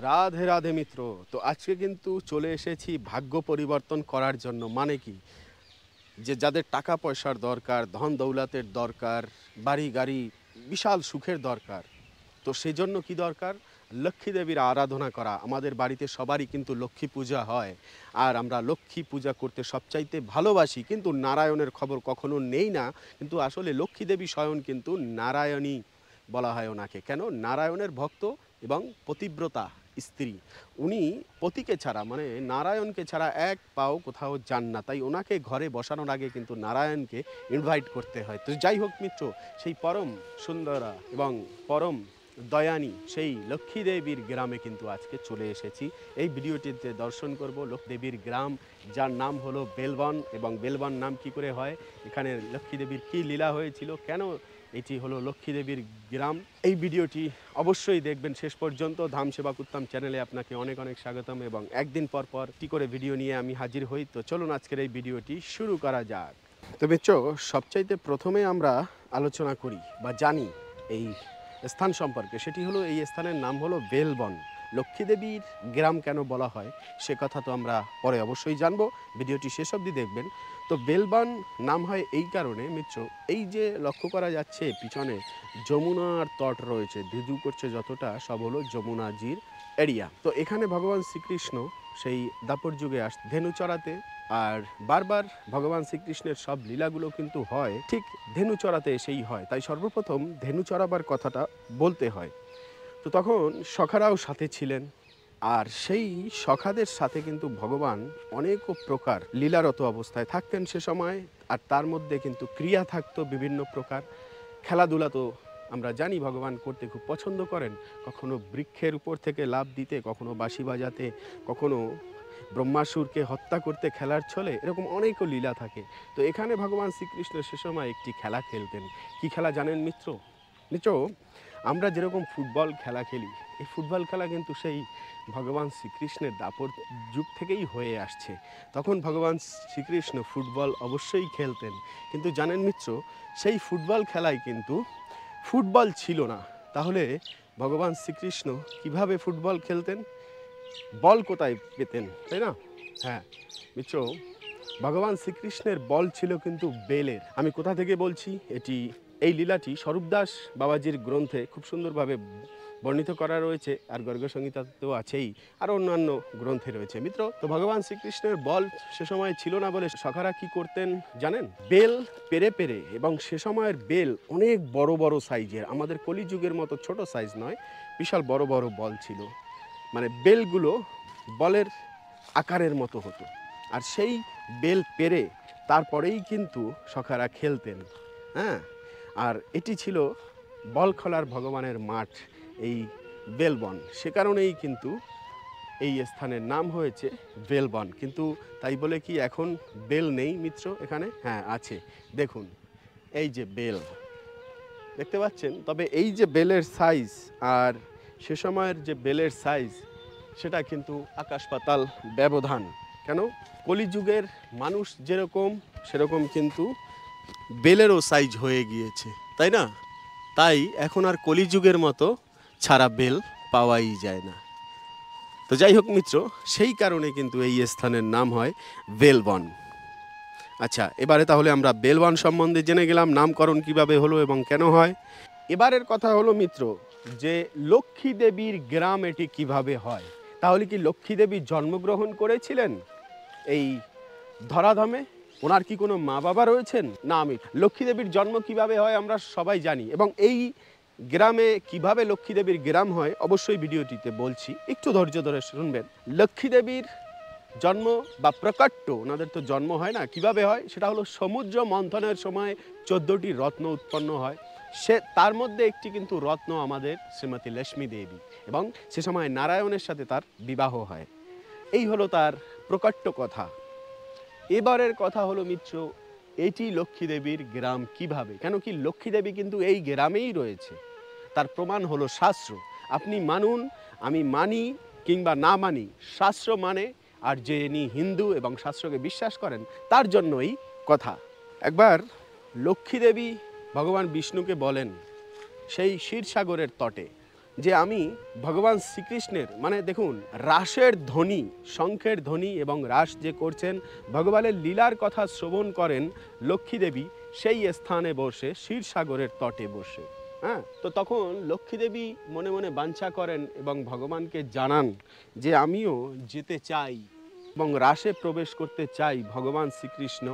রাধে রাধে মিত্র। তো আজকে কিন্তু চলে এসেছি ভাগ্য পরিবর্তন করার জন্য। মানে কি, যে যাদের টাকা পয়সার দরকার, ধন দৌলতের দরকার, বাড়ি গাড়ি, বিশাল সুখের দরকার, তো সেজন্য কি দরকার? লক্ষ্মী দেবীর আরাধনা করা। আমাদের বাড়িতে সবারই কিন্তু লক্ষ্মী পূজা হয়, আর আমরা লক্ষ্মী পূজা করতে সবচাইতে ভালোবাসি। কিন্তু নারায়ণের খবর কখনো নেই না, কিন্তু আসলে লক্ষ্মী দেবী স্বয়ং কিন্তু নারায়ণী বলা হয় ওনাকে। কেন? নারায়ণের ভক্ত এবং পতিব্রতা স্ত্রী। উনি পতিকে ছাড়া, মানে নারায়ণকে ছাড়া এক পাও কোথাও যান না, তাই ওনাকে ঘরে বসানোর আগে কিন্তু নারায়ণকে ইনভাইট করতে হয়। তো যাই হোক মিত্র, সেই পরম সুন্দরা এবং পরম দয়ানী সেই লক্ষ্মী দেবীর গ্রামে কিন্তু আজকে চলে এসেছি। এই ভিডিওটিতে দর্শন করব লক্ষ্মী দেবীর গ্রাম, যার নাম হলো বেলবন। এবং বেলবন নাম কি করে হয়, এখানে লক্ষ্মী দেবীর কী লীলা হয়েছিল, কেন এটি হলো লক্ষ্মী দেবীর গ্রাম, এই ভিডিওটি অবশ্যই দেখবেন শেষ পর্যন্ত। ধাম সেবা কুত্তাম চ্যানেলে আপনাকে অনেক অনেক স্বাগতম। এবং একদিন পর পর কি করে ভিডিও নিয়ে আমি হাজির হই। তো চলুন আজকের এই ভিডিওটি শুরু করা যাক। তো মিত্র, সবচাইতে প্রথমে আমরা আলোচনা করি বা জানি এই স্থান সম্পর্কে। সেটি হলো, এই স্থানের নাম হলো বেলবন। লক্ষ্মী দেবীর গ্রাম কেন বলা হয় সে কথা তো আমরা পরে অবশ্যই জানবো, ভিডিওটি শেষ অবধি দেখবেন। তো বেলবন নাম হয় এই কারণে মিত্র, এই যে লক্ষ্য করা যাচ্ছে পিছনে যমুনার তট রয়েছে, ধুধু করছে যতটা, সব হলো যমুনাজির এরিয়া। তো এখানে ভগবান শ্রীকৃষ্ণ সেই দাপর যুগে ধেনু চড়াতে, আর বারবার ভগবান শ্রীকৃষ্ণের সব লীলাগুলো কিন্তু হয় ঠিক ধেনু চড়াতে এসেই হয়। তাই সর্বপ্রথম ধেনু চড়াবার কথাটা বলতে হয়। তো তখন সখারাও সাথে ছিলেন, আর সেই সখাদের সাথে কিন্তু ভগবান অনেক প্রকার লীলারত অবস্থায় থাকতেন সে সময়। আর তার মধ্যে কিন্তু ক্রিয়া থাকতো বিভিন্ন প্রকার। খেলাধুলা তো আমরা জানি ভগবান করতে খুব পছন্দ করেন। কখনো বৃক্ষের উপর থেকে লাফ দিতে, কখনো বাঁশি বাজাতে, কখনো ব্রহ্মাসুরকে হত্যা করতে খেলার ছলে, এরকম অনেকও লীলা থাকে। তো এখানে ভগবান শ্রীকৃষ্ণ সে সময় একটি খেলা খেলতেন। কি খেলা জানেন মিত্র? মিত্র, আমরা যেরকম ফুটবল খেলা খেলি, এই ফুটবল খেলা কিন্তু সেই ভগবান শ্রীকৃষ্ণের দাপর যুগ থেকেই হয়ে আসছে। তখন ভগবান শ্রীকৃষ্ণ ফুটবল অবশ্যই খেলতেন। কিন্তু জানেন মিত্র, সেই ফুটবল খেলায় কিন্তু ফুটবল ছিল না। তাহলে ভগবান শ্রীকৃষ্ণ কিভাবে ফুটবল খেলতেন? বল কোথায় পেতেন, তাই না? হ্যাঁ মিত্র, ভগবান শ্রীকৃষ্ণের বল ছিল কিন্তু বেলের। আমি কোথা থেকে বলছি, এই লীলাটি স্বরূপদাস বাবাজির গ্রন্থে খুব সুন্দরভাবে বর্ণিত করা রয়েছে, আর গর্গ সংহিতাতেও আছেই, আর অন্যান্য গ্রন্থে রয়েছে মিত্র। তো ভগবান শ্রীকৃষ্ণের বল সে সময় ছিল না বলে সখারা কি করতেন জানেন? বেল পেরে পেরে, এবং সে সময়ের বেল অনেক বড় বড় সাইজের, আমাদের কলিযুগের মতো ছোট সাইজ নয়, বিশাল বড় বড় বল ছিল। মানে বেলগুলো বলের আকারের মতো হতো, আর সেই বেল পেরে তারপরেই কিন্তু সখারা খেলতেন। হ্যাঁ, আর এটি ছিল বল খেলার ভগবানের মাঠ, এই বেলবন। সে কারণেই কিন্তু এই স্থানের নাম হয়েছে বেলবন। কিন্তু তাই বলে কি এখন বেল নেই মিত্র এখানে? হ্যাঁ আছে, দেখুন এই যে বেল দেখতে পাচ্ছেন। তবে এই যে বেলের সাইজ আর সে সময়ের যে বেলের সাইজ, সেটা কিন্তু আকাশ পাতাল ব্যবধান। কেন? কলিযুগের মানুষ যেরকম, সেরকম কিন্তু বেলেরও সাইজ হয়ে গিয়েছে, তাই না? তাই এখন আর কলিযুগের মতো ছাড়া বেল পাওয়াই যায় না। তো যাই হোক মিত্র, সেই কারণে কিন্তু এই স্থানের নাম হয় বেলবন। আচ্ছা, এবারে তাহলে আমরা বেলবন সম্বন্ধে জেনে গেলাম, নামকরণ কিভাবে হলো এবং কেন হয়। এবারের কথা হলো মিত্র, যে লক্ষ্মী দেবীর গ্রাম এটি কিভাবে হয়। তাহলে কি লক্ষ্মী দেবী জন্মগ্রহণ করেছিলেন এই ধরাধামে? ওনার কি কোনো মা বাবা রয়েছেন? না। আমি লক্ষ্মী দেবীর জন্ম কিভাবে হয় আমরা সবাই জানি, এবং এই গ্রামে কিভাবে লক্ষ্মী দেবীর গ্রাম হয় অবশ্যই ভিডিওটিতে বলছি, একটু ধৈর্য ধরে শুনবেন। লক্ষ্মী দেবীর জন্ম বা প্রকট্য, ওনাদের তো জন্ম হয় না, কিভাবে হয় সেটা হলো সমুদ্র মন্থনের সময় 14টি রত্ন উৎপন্ন হয়। তার মধ্যে একটি কিন্তু রত্ন আমাদের শ্রীমতী লক্ষ্মী দেবী, এবং সে সময় নারায়ণের সাথে তার বিবাহ হয়। এই হলো তার প্রকট্য কথা। এবারের কথা হলো মিত্র, এটি লক্ষ্মী দেবীর গ্রাম কিভাবে। কেন কি লক্ষ্মী দেবী কিন্তু এই গ্রামেই রয়েছে, তার প্রমাণ হলো শাস্ত্র। আপনি মানুন, আমি মানি কিংবা না মানি, শাস্ত্র মানে, আর যিনি হিন্দু এবং শাস্ত্রকে বিশ্বাস করেন তার জন্য এই কথা। একবার লক্ষ্মী দেবী ভগবান বিষ্ণুকে বলেন সেই ক্ষীরসাগরের তটে, যে আমি ভগবান শ্রীকৃষ্ণের মানে দেখুন রাসের ধ্বনি, শঙ্খের ধ্বনি এবং রাস যে করছেন, ভগবানের লীলার কথা শ্রবণ করেন লক্ষ্মী দেবী সেই স্থানে বসে, ক্ষীরসাগরের তটে বসে। হ্যাঁ, তো তখন লক্ষ্মী দেবী মনে মনে বাঞ্ছা করেন এবং ভগবানকে জানান যে আমিও যেতে চাই এবং রাসে প্রবেশ করতে চাই। ভগবান শ্রীকৃষ্ণ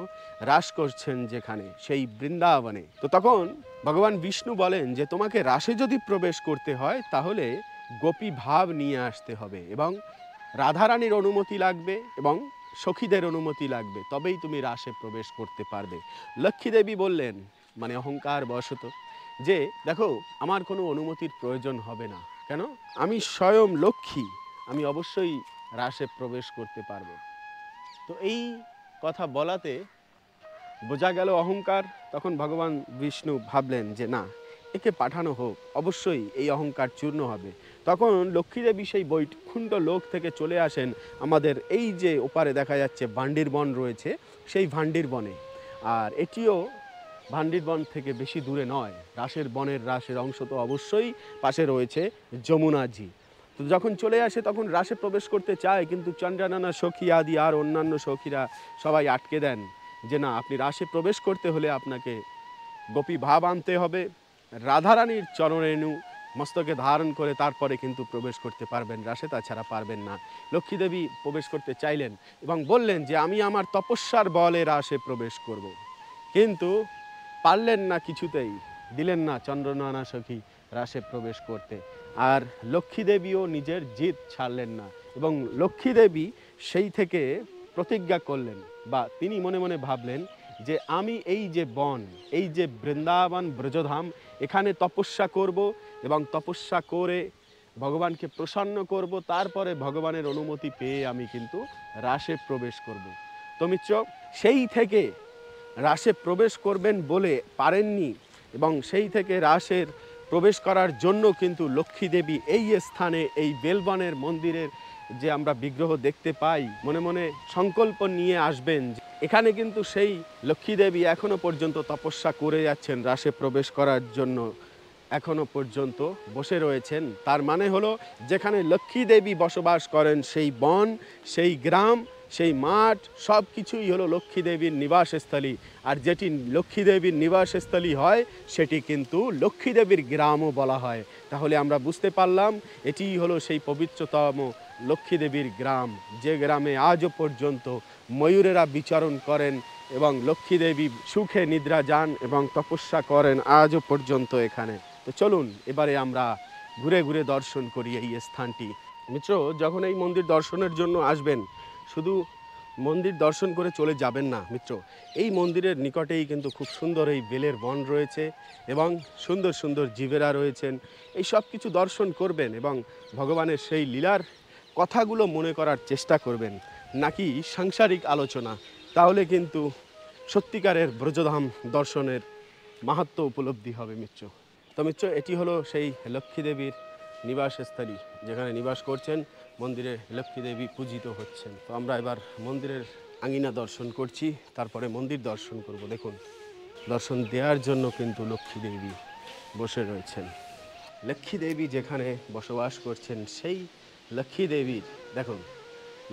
রাস করছেন যেখানে, সেই বৃন্দাবনে। তো তখন ভগবান বিষ্ণু বলেন যে তোমাকে রাসে যদি প্রবেশ করতে হয় তাহলে গোপী ভাব নিয়ে আসতে হবে এবং রাধারানীর অনুমতি লাগবে এবং সখীদের অনুমতি লাগবে, তবেই তুমি রাসে প্রবেশ করতে পারবে। লক্ষ্মী দেবী বললেন মানে অহংকার বশত যে দেখো আমার কোনো অনুমতির প্রয়োজন হবে না, কেন আমি স্বয়ং লক্ষ্মী, আমি অবশ্যই রাসে প্রবেশ করতে পারবো। তো এই কথা বলাতে বোঝা গেল অহংকার। তখন ভগবান বিষ্ণু ভাবলেন যে না, একে পাঠানো হোক, অবশ্যই এই অহংকার চূর্ণ হবে। তখন লক্ষ্মীদেবী সেই বৈকুণ্ঠ লোক থেকে চলে আসেন আমাদের এই যে ওপারে দেখা যাচ্ছে ভান্ডির বন রয়েছে, সেই ভান্ডির বনে। আর এটিও ভান্ডির বন থেকে বেশি দূরে নয়, রাসের অংশ তো অবশ্যই পাশে রয়েছে যমুনাজি। তো যখন চলে আসে তখন রাসে প্রবেশ করতে চায়, কিন্তু চন্দ্রানানা সখী আদি আর অন্যান্য সখীরা সবাই আটকে দেন যে না, আপনি রাসে প্রবেশ করতে হলে আপনাকে গোপী ভাব আনতে হবে, রাধারানীর চরণরেণু মস্তকে ধারণ করে তারপরে কিন্তু প্রবেশ করতে পারবেন রাসে, তাছাড়া পারবেন না। লক্ষ্মী দেবী প্রবেশ করতে চাইলেন এবং বললেন যে আমি আমার তপস্যার বলে রাসে প্রবেশ করব, কিন্তু পারলেন না, কিছুতেই দিলেন না চন্দ্রনানা সখী রাসে প্রবেশ করতে। আর লক্ষ্মী দেবীও নিজের জিদ ছাড়লেন না এবং লক্ষ্মী দেবী সেই থেকে প্রতিজ্ঞা করলেন বা তিনি মনে মনে ভাবলেন যে আমি এই যে বন, এই যে বৃন্দাবন ব্রজধাম, এখানে তপস্যা করব এবং তপস্যা করে ভগবানকে প্রসন্ন করব, তারপরে ভগবানের অনুমতি পেয়ে আমি কিন্তু রাসে প্রবেশ করব। তো মিত্র, সেই থেকে রাসে প্রবেশ করবেন বলে পারেননি এবং সেই থেকে রাসের প্রবেশ করার জন্য কিন্তু লক্ষ্মী দেবী এই স্থানে, এই বেলবনের মন্দিরের যে আমরা বিগ্রহ দেখতে পাই, মনে মনে সংকল্প নিয়ে আসবেন। এখানে কিন্তু সেই লক্ষ্মী দেবী এখনো পর্যন্ত তপস্যা করে যাচ্ছেন, রাসে প্রবেশ করার জন্য এখনো পর্যন্ত বসে রয়েছেন। তার মানে হলো যেখানে লক্ষ্মী দেবী বসবাস করেন সেই বন, সেই গ্রাম, সেই মাঠ, সব কিছুই হলো লক্ষ্মী দেবীর নিবাসস্থলী। আর যেটি লক্ষ্মী দেবীর নিবাসস্থলী হয় সেটি কিন্তু লক্ষ্মী দেবীর গ্রামও বলা হয়। তাহলে আমরা বুঝতে পারলাম এটিই হলো সেই পবিত্রতম লক্ষ্মী দেবীর গ্রাম, যে গ্রামে আজও পর্যন্ত ময়ূরেরা বিচরণ করেন এবং লক্ষ্মী দেবী সুখে নিদ্রা যান এবং তপস্যা করেন আজও পর্যন্ত এখানে। তো চলুন এবারে আমরা ঘুরে ঘুরে দর্শন করি এই স্থানটি। মিত্র, যখন এই মন্দির দর্শনের জন্য আসবেন, শুধু মন্দির দর্শন করে চলে যাবেন না মিত্র, এই মন্দিরের নিকটেই কিন্তু খুব সুন্দর এই বেলের বন রয়েছে এবং সুন্দর সুন্দর জীবেরা রয়েছেন। এই সব কিছু দর্শন করবেন এবং ভগবানের সেই লীলার কথাগুলো মনে করার চেষ্টা করবেন, নাকি সাংসারিক আলোচনা। তাহলে কিন্তু সত্যিকারের ব্রজধাম দর্শনের মাহাত্ম্য উপলব্ধি হবে মিত্র। তো মিত্র, এটি হলো সেই লক্ষ্মী দেবীর নিবাসস্থলী, যেখানে নিবাস করছেন, মন্দিরে লক্ষ্মী দেবী পূজিত হচ্ছেন। তো আমরা এবার মন্দিরের আঙিনা দর্শন করছি, তারপরে মন্দির দর্শন করব। দেখুন, দর্শন দেওয়ার জন্য কিন্তু লক্ষ্মী দেবী বসে রয়েছেন। লক্ষ্মী দেবী যেখানে বসবাস করছেন সেই লক্ষ্মী দেবীর, দেখুন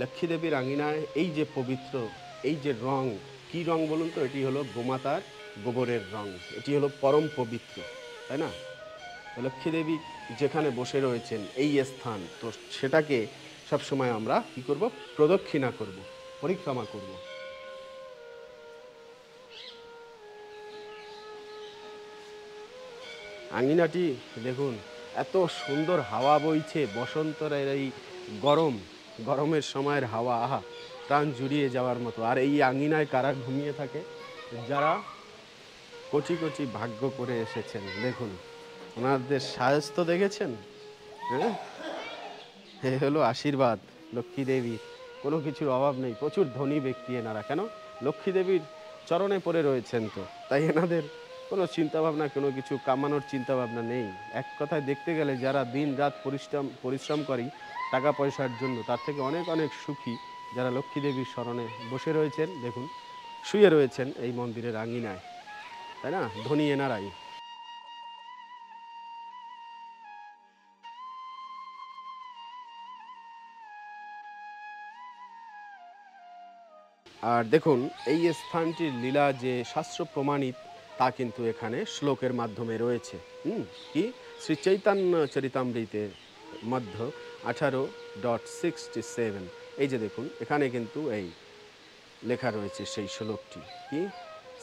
লক্ষ্মী দেবীর আঙিনায় এই যে পবিত্র, এই যে রং, কি রং বলুন তো? এটি হলো গোমাতার গোবরের রং, এটি হলো পরম পবিত্র, তাই না? লক্ষ্মী দেবী যেখানে বসে রয়েছেন এই স্থান, তো সেটাকে সবসময় আমরা কি করব? প্রদক্ষিণা করব, পরিক্রমা করব। আঙিনাটি দেখুন, এত সুন্দর হাওয়া বইছে, বসন্তের এই গরম, গরমের সময়ের হাওয়া, আহা, প্রাণ জুড়িয়ে যাওয়ার মতো। আর এই আঙিনায় কারা ঘুমিয়ে থাকে? যারা কচি কচি ভাগ্য করে এসেছেন। দেখুন ওনাদের সাহস তো দেখেছেন? হ্যাঁ, এ হলো আশীর্বাদ লক্ষ্মী দেবীর, কোনো কিছুর অভাব নেই। প্রচুর ধনী ব্যক্তি এনারা, কেন? লক্ষ্মী দেবীর চরণে পড়ে রয়েছেন, তো তাই এনাদের কোনো চিন্তাভাবনা, কোনো কিছু কামানোর চিন্তাভাবনা নেই। এক কথায় দেখতে গেলে যারা দিন রাত পরিশ্রম করি টাকা পয়সার জন্য, তার থেকে অনেক অনেক সুখী যারা লক্ষ্মী দেবীর শরণে বসে রয়েছেন। দেখুন শুয়ে রয়েছেন এই মন্দিরের আঙিনায়, তাই না? ধনী এনারাই। আর দেখুন এই স্থানটির লীলা যে শাস্ত্র প্রমাণিত তা কিন্তু এখানে শ্লোকের মাধ্যমে রয়েছে। কি শ্রী চৈতন্য চরিতামৃতে মধ্য 18.67। এই যে দেখুন এখানে কিন্তু এই লেখা রয়েছে সেই শ্লোকটি কি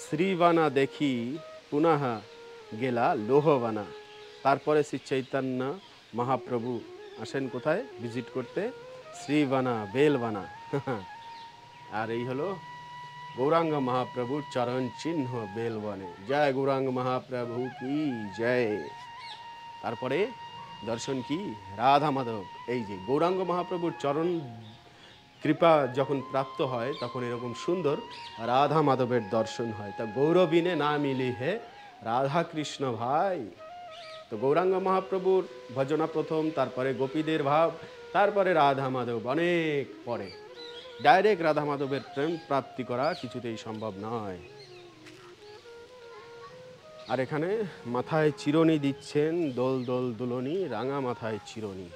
শ্রীবানা দেখি পুনঃ গেলা লোহবানা। তারপরে শ্রী চৈতন্য মহাপ্রভু আসেন কোথায় ভিজিট করতে? শ্রীবানা বেলবানা। আর এই হলো গৌরাঙ্গ মহাপ্রভুর চরণ চিহ্ন বেলবনে। জয় গৌরাঙ্গ মহাপ্রভু কি জয়। তারপরে দর্শন কি রাধা মাধব। এই যে গৌরাঙ্গ মহাপ্রভুর চরণ কৃপা যখন প্রাপ্ত হয় তখন এরকম সুন্দর রাধা মাধবের দর্শন হয়। তা গৌরবিনে না মিলি হে রাধা কৃষ্ণ ভাই। তো গৌরাঙ্গ মহাপ্রভুর ভজনা প্রথম, তারপরে গোপীদের ভাব, তারপরে রাধা মাধব অনেক পরে। ডাইরেক্ট রাধা মাধবের প্রেম প্রাপ্তি করা কিছুতেই সম্ভব নয়। আর এখানে মাথায় চিরনি দিচ্ছেন, দোল দোল দুলনি, রাঙা মাথায় চিরনি।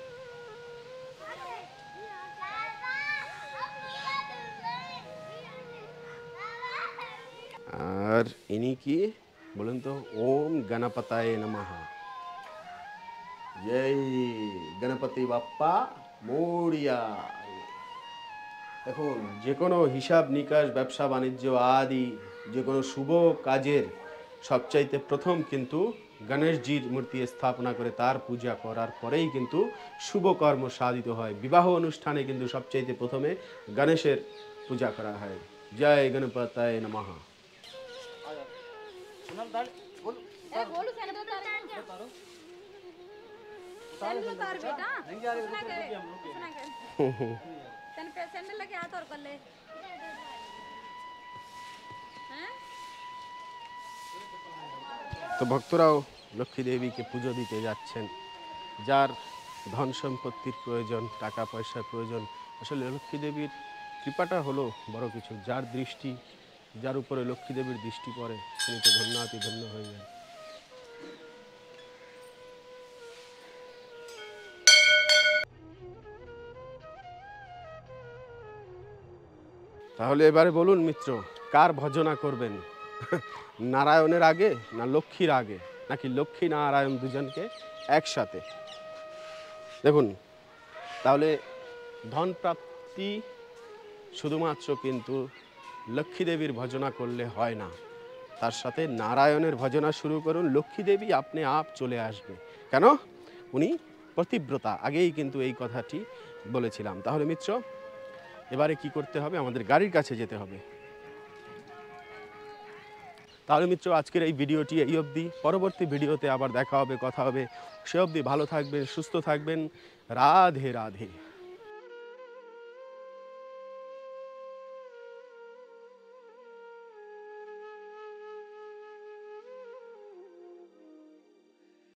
আর ইনি কি বলেন তো? ওম গণপতায় নমঃ। জয় গণপতি বাপ্পা মোরিয়া। দেখুন যে কোনো হিসাব নিকাশ, ব্যবসা বাণিজ্য আদি যে কোনো শুভ কাজের সবচাইতে প্রথম কিন্তু গণেশজির মূর্তি স্থাপনা করে তার পূজা করার পরেই কিন্তু শুভ কর্ম সাধিত হয়। বিবাহ অনুষ্ঠানে কিন্তু সবচাইতে প্রথমে গণেশের পূজা করা হয়। জয় গণপতায় নমঃ। তো ভক্তরাও লক্ষ্মী দেবীকে পুজো দিতে যাচ্ছেন। যার ধন সম্পত্তির প্রয়োজন, টাকা পয়সার প্রয়োজন, আসলে লক্ষ্মী দেবীর কৃপাটা হলো বড় কিছু। যার দৃষ্টি, যার উপরে লক্ষ্মী দেবীর দৃষ্টি পড়ে তিনি তো ধন্যাতি ধন্য হয়ে যান। তাহলে এবারে বলুন মিত্র, কার ভজনা করবেন? নারায়ণের আগে না লক্ষ্মীর আগে, নাকি লক্ষ্মী নারায়ণ দুজনকে একসাথে? দেখুন তাহলে ধন প্রাপ্তি শুধুমাত্র কিন্তু লক্ষ্মী দেবীর ভজনা করলে হয় না, তার সাথে নারায়ণের ভজনা শুরু করুন। লক্ষ্মী দেবী আপনি আপ চলে আসবে। কেন? উনি পতিব্রতা, আগেই কিন্তু এই কথাটি বলেছিলাম। তাহলে মিত্র এবারে কি করতে হবে? আমাদের গাড়ির কাছে যেতে হবে। তাহলে মিত্র আজকের এই ভিডিওটি এই অবধি। পরবর্তী ভিডিওতে আবার দেখা হবে, কথা হবে। সে অবধি ভালো থাকবেন, সুস্থ থাকবেন। রাধে রাধে।